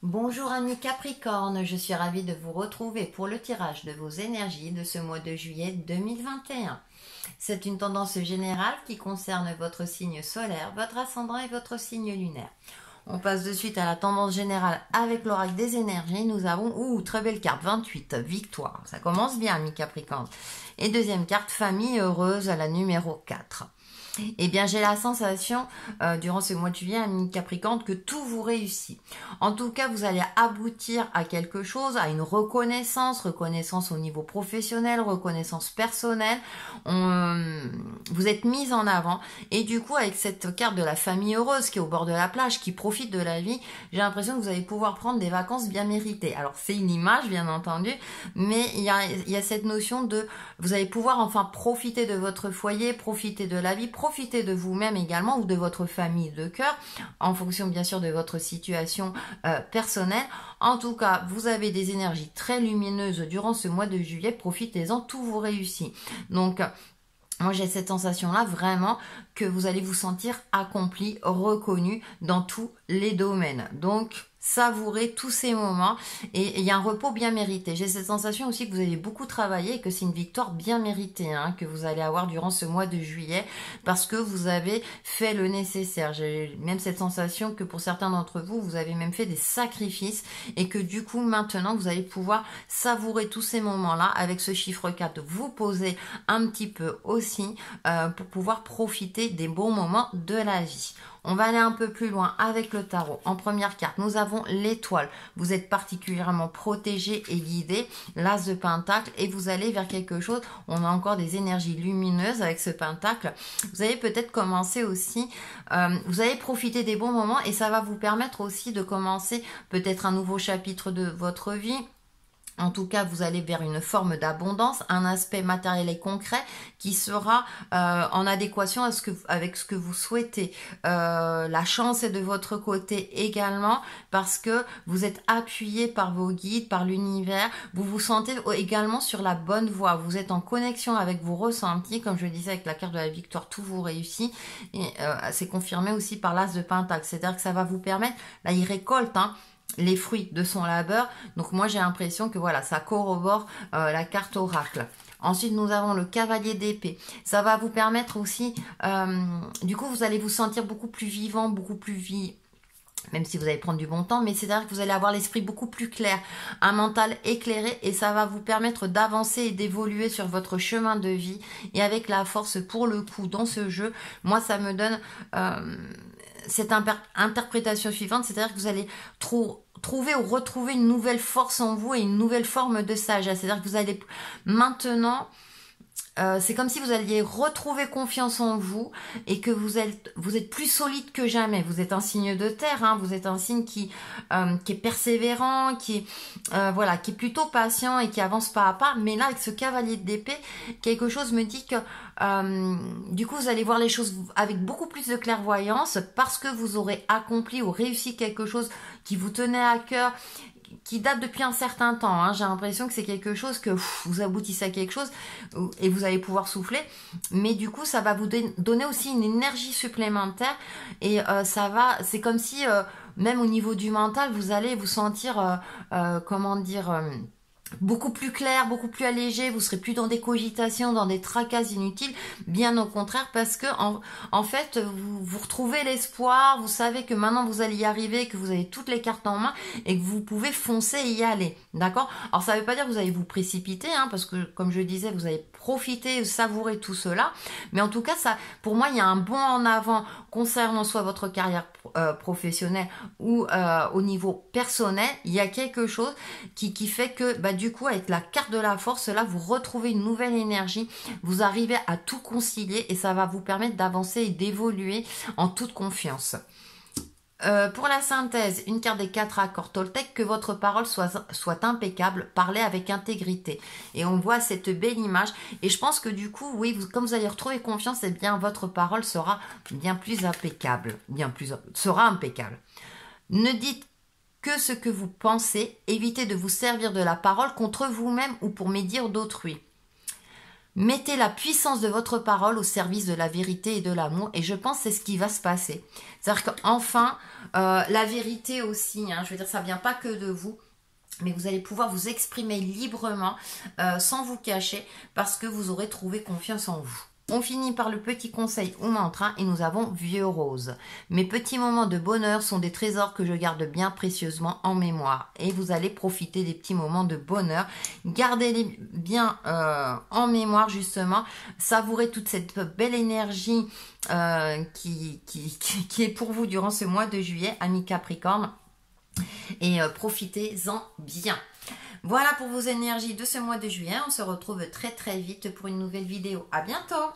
Bonjour amis Capricorne, je suis ravie de vous retrouver pour le tirage de vos énergies de ce mois de juillet 2021. C'est une tendance générale qui concerne votre signe solaire, votre ascendant et votre signe lunaire. On passe de suite à la tendance générale avec l'oracle des énergies. Nous avons, très belle carte, 28, victoire. Ça commence bien amis Capricorne. Et deuxième carte, famille heureuse, à la numéro 4. Eh bien, j'ai la sensation, durant ce mois de juillet, ami Capricorne, que tout vous réussit. En tout cas, vous allez aboutir à quelque chose, à une reconnaissance au niveau professionnel, reconnaissance personnelle. Vous êtes mise en avant. Et du coup, avec cette carte de la famille heureuse qui est au bord de la plage, qui profite de la vie, j'ai l'impression que vous allez pouvoir prendre des vacances bien méritées. Alors, c'est une image, bien entendu, mais il y a cette notion de, vous allez pouvoir enfin profiter de votre foyer, profiter de la vie, profitez de vous-même également ou de votre famille de cœur, en fonction bien sûr de votre situation personnelle. En tout cas, vous avez des énergies très lumineuses durant ce mois de juillet, profitez-en, tout vous réussit. Donc, moi j'ai cette sensation-là vraiment que vous allez vous sentir accompli, reconnu dans tous les domaines. Donc, savourez tous ces moments et il y a un repos bien mérité. J'ai cette sensation aussi que vous avez beaucoup travaillé et que c'est une victoire bien méritée que vous allez avoir durant ce mois de juillet parce que vous avez fait le nécessaire. J'ai même cette sensation que pour certains d'entre vous, vous avez même fait des sacrifices et que du coup maintenant vous allez pouvoir savourer tous ces moments-là avec ce chiffre 4. Vous posez un petit peu aussi pour pouvoir profiter des bons moments de la vie. On va aller un peu plus loin avec le tarot. En première carte, nous avons l'étoile. Vous êtes particulièrement protégé et guidé. L'as de pentacle et vous allez vers quelque chose. On a encore des énergies lumineuses avec ce pentacle. Vous allez peut-être commencer aussi, vous allez profiter des bons moments et ça va vous permettre aussi de commencer peut-être un nouveau chapitre de votre vie. En tout cas, vous allez vers une forme d'abondance, un aspect matériel et concret qui sera en adéquation avec ce que vous souhaitez. La chance est de votre côté également parce que vous êtes appuyé par vos guides, par l'univers. Vous vous sentez également sur la bonne voie. Vous êtes en connexion avec vos ressentis. Comme je le disais avec la carte de la victoire, tout vous réussit. Et c'est confirmé aussi par l'as de pentacle. C'est-à-dire que ça va vous permettre, là il récolte, les fruits de son labeur. Donc moi j'ai l'impression que voilà, ça corrobore la carte oracle. Ensuite nous avons le cavalier d'épée. Ça va vous permettre aussi, du coup vous allez vous sentir beaucoup plus vivant, beaucoup plus même si vous allez prendre du bon temps, mais c'est-à-dire que vous allez avoir l'esprit beaucoup plus clair, un mental éclairé et ça va vous permettre d'avancer et d'évoluer sur votre chemin de vie et avec la force pour le coup dans ce jeu. Moi ça me donne cette interprétation suivante, c'est-à-dire que vous allez trouver ou retrouver une nouvelle force en vous et une nouvelle forme de sagesse. C'est-à-dire que vous allez maintenant, c'est comme si vous alliez retrouver confiance en vous et que vous êtes plus solide que jamais. Vous êtes un signe de terre, vous êtes un signe qui est persévérant, qui est plutôt patient et qui avance pas à pas. Mais là, avec ce cavalier d'épée, quelque chose me dit que du coup, vous allez voir les choses avec beaucoup plus de clairvoyance parce que vous aurez accompli ou réussi quelque chose qui vous tenait à cœur, qui date depuis un certain temps. J'ai l'impression que c'est quelque chose que vous aboutissez à quelque chose et vous allez pouvoir souffler. Mais du coup, ça va vous donner aussi une énergie supplémentaire et c'est comme si, même au niveau du mental, vous allez vous sentir, beaucoup plus clair, beaucoup plus allégé, vous serez plus dans des cogitations, dans des tracas inutiles, bien au contraire, parce que en fait, vous retrouvez l'espoir, vous savez que maintenant vous allez y arriver, que vous avez toutes les cartes en main et que vous pouvez foncer et y aller, d'accord? Alors ça veut pas dire que vous allez vous précipiter, parce que comme je disais, vous allez profiter, savourer tout cela, mais en tout cas, ça, pour moi, il y a un bond en avant concernant soit votre carrière professionnelle ou au niveau personnel, il y a quelque chose qui fait que du coup avec la carte de la force là vous retrouvez une nouvelle énergie, vous arrivez à tout concilier et ça va vous permettre d'avancer et d'évoluer en toute confiance. Pour la synthèse, une carte des 4 accords Toltec, que votre parole soit impeccable, parlez avec intégrité. Et on voit cette belle image. Et je pense que du coup, oui, comme vous allez retrouver confiance, eh bien votre parole sera bien plus impeccable. Sera impeccable. Ne dites que ce que vous pensez, évitez de vous servir de la parole contre vous-même ou pour médire d'autrui. Mettez la puissance de votre parole au service de la vérité et de l'amour. Et je pense que c'est ce qui va se passer. C'est-à-dire qu'enfin, la vérité aussi, hein, je veux dire, ça vient pas que de vous. Mais vous allez pouvoir vous exprimer librement, sans vous cacher, parce que vous aurez trouvé confiance en vous. On finit par le petit conseil ou mantra et nous avons Vieux Rose. Mes petits moments de bonheur sont des trésors que je garde bien précieusement en mémoire. Et vous allez profiter des petits moments de bonheur. Gardez-les bien en mémoire justement. Savourez toute cette belle énergie qui est pour vous durant ce mois de juillet, amis Capricorne. Et profitez-en bien. Voilà pour vos énergies de ce mois de juillet. On se retrouve très très vite pour une nouvelle vidéo. À bientôt!